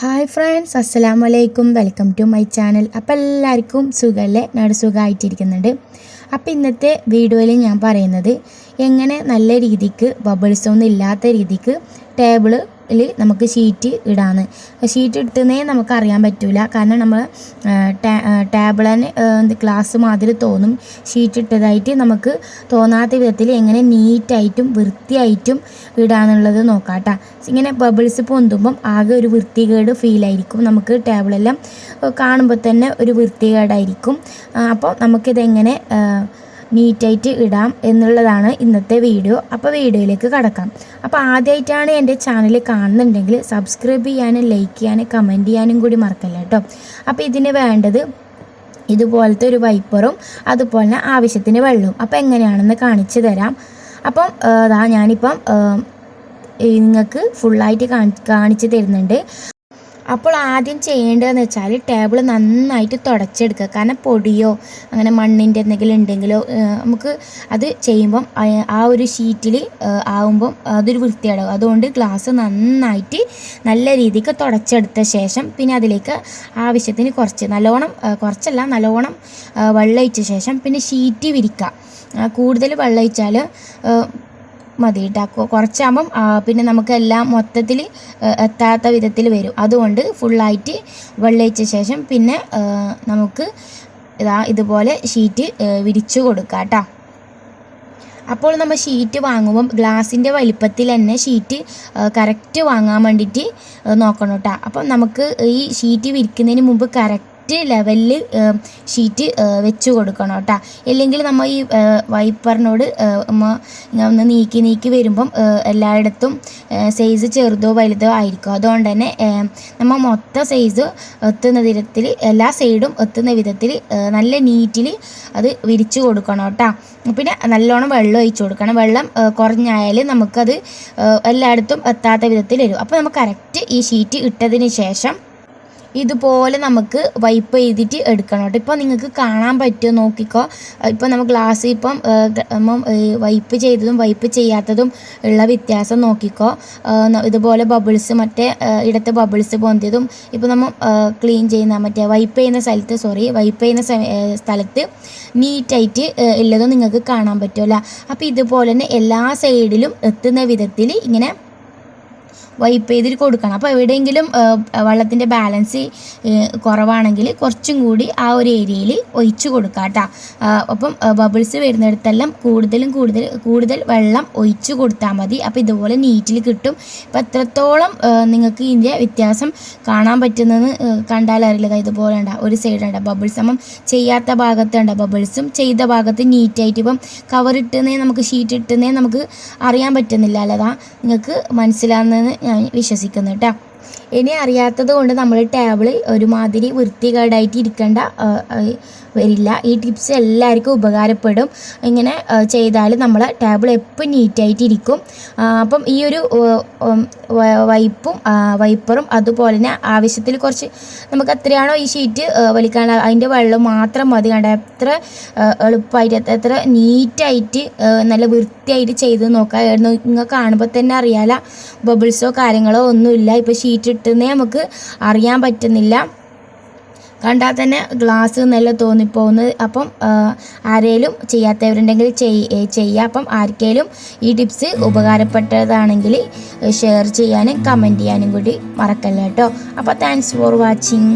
Hi friends, അസ്സലാമു അലൈക്കും. Welcome to my channel. അപ്പോൾ എല്ലാവർക്കും സുഖമല്ലേ? ഞാൻ സുഖമായിട്ടിരിക്കുന്നുണ്ട്. അപ്പോൾ ഇന്നത്തെ വീഡിയോയിൽ ഞാൻ പറയുന്നത് എങ്ങനെ നല്ല രീതിക്ക് ബബിൾസ് ഒന്നും ഇല്ലാത്ത രീതിക്ക് ടേബിളിൽ നമുക്ക് ഷീറ്റ് ഇടാന്ന്. ഷീറ്റ് ഇട്ടുന്നേ നമുക്ക് അറിയാൻ പറ്റില്ല, കാരണം നമ്മൾ ടേബിളിന് ഗ്ലാസ് മാതിരി തോന്നും. ഷീറ്റ് ഇട്ടതായിട്ട് നമുക്ക് തോന്നാത്ത വിധത്തിൽ എങ്ങനെ നീറ്റായിട്ടും വൃത്തിയായിട്ടും ഇടാന്നുള്ളത് നോക്കാം കേട്ടോ. ഇങ്ങനെ ബബിൾസ് പൊന്തുമ്പം ആകെ ഒരു വൃത്തികേട് ഫീലായിരിക്കും. നമുക്ക് ടേബിളെല്ലാം കാണുമ്പോൾ തന്നെ ഒരു വൃത്തികേടായിരിക്കും. അപ്പോൾ നമുക്കിതെങ്ങനെ നീറ്റായിട്ട് ഇടാം എന്നുള്ളതാണ് ഇന്നത്തെ വീഡിയോ. അപ്പോൾ വീഡിയോയിലേക്ക് കടക്കാം. അപ്പോൾ ആദ്യമായിട്ടാണ് എൻ്റെ ചാനൽ കാണുന്നുണ്ടെങ്കിൽ സബ്സ്ക്രൈബ് ചെയ്യാനും ലൈക്ക് ചെയ്യാനും കമൻറ്റ് ചെയ്യാനും കൂടി മറക്കല്ല കേട്ടോ. അപ്പോൾ ഇതിന് വേണ്ടത് ഇതുപോലത്തെ ഒരു വൈപ്പറും അതുപോലെ തന്നെ ആവശ്യത്തിന് വെള്ളവും. അപ്പോൾ എങ്ങനെയാണെന്ന് കാണിച്ചു തരാം. അപ്പം ഞാനിപ്പം നിങ്ങൾക്ക് ഫുള്ളായിട്ട് കാണിച്ചു തരുന്നുണ്ട്. അപ്പോൾ ആദ്യം ചെയ്യേണ്ടതെന്ന് വെച്ചാൽ ടേബിൾ നന്നായിട്ട് തുടച്ചെടുക്കുക. കാരണം പൊടിയോ അങ്ങനെ മണ്ണിൻ്റെ എന്തെങ്കിലും ഉണ്ടെങ്കിലോ നമുക്ക് അത് ചെയ്യുമ്പം ആ ഒരു ഷീറ്റിൽ ആവുമ്പം അതൊരു വൃത്തിയാടും. അതുകൊണ്ട് ഗ്ലാസ് നന്നായിട്ട് നല്ല രീതിക്ക് തുടച്ചെടുത്ത ശേഷം പിന്നെ അതിലേക്ക് ആവശ്യത്തിന് നല്ലോണം വെള്ളം ഒഴിച്ച ശേഷം പിന്നെ ഷീറ്റ് വിരിക്കുക. കൂടുതൽ വെള്ളം ഒഴിച്ചാൽ മതി കേട്ടോ. കുറച്ചാകുമ്പം പിന്നെ നമുക്ക് എല്ലാം മൊത്തത്തിൽ എത്താത്ത വിധത്തിൽ വരും. അതുകൊണ്ട് ഫുള്ളായിട്ട് വെള്ളമൊഴിച്ച ശേഷം പിന്നെ നമുക്ക് ഇതുപോലെ ഷീറ്റ് വിരിച്ചു കൊടുക്കാം കേട്ടോ. അപ്പോൾ നമ്മൾ ഷീറ്റ് വാങ്ങുമ്പം ഗ്ലാസിൻ്റെ വലിപ്പത്തിൽ തന്നെ ഷീറ്റ് കറക്റ്റ് വാങ്ങാൻ വേണ്ടിയിട്ട് നോക്കണം കേട്ടോ. അപ്പം നമുക്ക് ഈ ഷീറ്റ് വിരിക്കുന്നതിന് മുമ്പ് കറക്റ്റ് ലെവലിൽ ഷീറ്റ് വെച്ച് കൊടുക്കണം കേട്ടോ. ഇല്ലെങ്കിൽ നമ്മൾ ഈ വൈപ്പറിനോട് ഒന്ന് നീക്കി വരുമ്പം എല്ലായിടത്തും സൈസ് ചെറുതോ വലുതോ ആയിരിക്കും. അതുകൊണ്ട് തന്നെ നമ്മൾ മൊത്തം സൈസ് എത്തുന്ന വിധത്തിൽ എല്ലാ സൈഡും എത്തുന്ന വിധത്തിൽ നല്ല നീറ്റിൽ അത് വിരിച്ചു കൊടുക്കണം കേട്ടോ. പിന്നെ നല്ലോണം വെള്ളം ഒഴിച്ചു കൊടുക്കണം. വെള്ളം കുറഞ്ഞായാൽ നമുക്കത് എല്ലായിടത്തും എത്താത്ത വിധത്തിൽ വരും. അപ്പോൾ നമുക്ക് കറക്റ്റ് ഈ ഷീറ്റ് ഇട്ടതിന് ശേഷം ഇതുപോലെ നമുക്ക് വൈപ്പ് ചെയ്തിട്ട് എടുക്കണം കേട്ടോ. ഇപ്പോൾ നിങ്ങൾക്ക് കാണാൻ പറ്റുമോ നോക്കിക്കോ. ഇപ്പോൾ നമ്മൾ ഗ്ലാസ് ഇപ്പം വൈപ്പ് ചെയ്തതും വൈപ്പ് ചെയ്യാത്തതും ഉള്ള വ്യത്യാസം നോക്കിക്കോ. ഇതുപോലെ ബബിൾസ് മറ്റേ ഇടത്ത് ബബിൾസ് പൊന്തിയതും ഇപ്പോൾ നമ്മൾ ക്ലീൻ ചെയ്യുന്ന വൈപ്പ് ചെയ്യുന്ന സ്ഥലത്ത് നീറ്റായിട്ട് ഉള്ളതും നിങ്ങൾക്ക് കാണാൻ പറ്റുമല്ലോ. അപ്പോൾ ഇതുപോലെ തന്നെ എല്ലാ സൈഡിലും എത്തുന്ന വിധത്തിൽ ഇങ്ങനെ വൈപ്പ് ചെയ്തിട്ട് കൊടുക്കണം. അപ്പോൾ എവിടെയെങ്കിലും വെള്ളത്തിൻ്റെ ബാലൻസ് കുറവാണെങ്കിൽ കുറച്ചും കൂടി ആ ഒരു ഏരിയയിൽ ഒഴിച്ചു കൊടുക്കുക കേട്ടോ. അപ്പം ബബിൾസ് വരുന്നിടത്തെല്ലാം കൂടുതൽ വെള്ളം ഒഴിച്ചു കൊടുത്താൽ മതി. അപ്പോൾ ഇതുപോലെ നീറ്റിൽ കിട്ടും. അപ്പോൾ എത്രത്തോളം നിങ്ങൾക്ക് ഇതിൻ്റെ വ്യത്യാസം കാണാൻ പറ്റുന്നതെന്ന് കണ്ടാൽ അറിയില്ല. ഇതുപോലെ ഒരു സൈഡ് ബബിൾസ് നമ്മൾ ചെയ്യാത്ത ഭാഗത്ത് ബബിൾസും ചെയ്ത ഭാഗത്ത് നീറ്റായിട്ട് ഇപ്പം കവർ ഇട്ടുന്നേ നമുക്ക് ഷീറ്റ് ഇട്ടുന്നേ നമുക്ക് അറിയാൻ പറ്റുന്നില്ല. അല്ലതാ നിങ്ങൾക്ക് മനസ്സിലാകുന്നതെന്ന് ഞാൻ വിശ്വസിക്കുന്നു കേട്ടോ. ഇനി അറിയാത്തത് കൊണ്ട് നമ്മൾ ടേബിൾ ഒരുമാതിരി വൃത്തികേടായിട്ട് ഇരിക്കേണ്ട വരില്ല. ഈ ടിപ്സ് എല്ലാവർക്കും ഉപകാരപ്പെടും. ഇങ്ങനെ ചെയ്താൽ നമ്മളെ ടേബിൾ എപ്പോൾ നീറ്റായിട്ട് ഇരിക്കും. അപ്പം ഈ ഒരു വൈപ്പറും അതുപോലെ തന്നെ ആവശ്യത്തിൽ കുറച്ച് നമുക്ക് എത്രയാണോ ഈ ഷീറ്റ് വലിക്കാൻ അതിൻ്റെ വെള്ളം മാത്രം മതി. കണ്ട എത്ര എളുപ്പമായിട്ട് എത്ര നീറ്റായിട്ട് നല്ല വൃത്തിയായിട്ട് ചെയ്ത് നോക്കാം. നിങ്ങൾ കാണുമ്പോൾ തന്നെ അറിയാല ബബിൾസോ കാര്യങ്ങളോ ഒന്നുമില്ല. ഇപ്പോൾ ഷീറ്റ് ഇട്ടുന്നേ നമുക്ക് അറിയാൻ പറ്റുന്നില്ല. കണ്ടാൽ തന്നെ ഗ്ലാസ് നല്ല തോന്നിപ്പോകുന്നത്. അപ്പം ആരെങ്കിലും ചെയ്യാത്തവരുണ്ടെങ്കിൽ ചെയ്യുക. അപ്പം ആർക്കെങ്കിലും ഈ ടിപ്സ് ഉപകാരപ്പെട്ടതാണെങ്കിൽ ഷെയർ ചെയ്യാനും കമൻറ്റ് ചെയ്യാനും കൂടി മറക്കല്ല കേട്ടോ. അപ്പോൾ താങ്ക്സ് ഫോർ വാച്ചിങ്.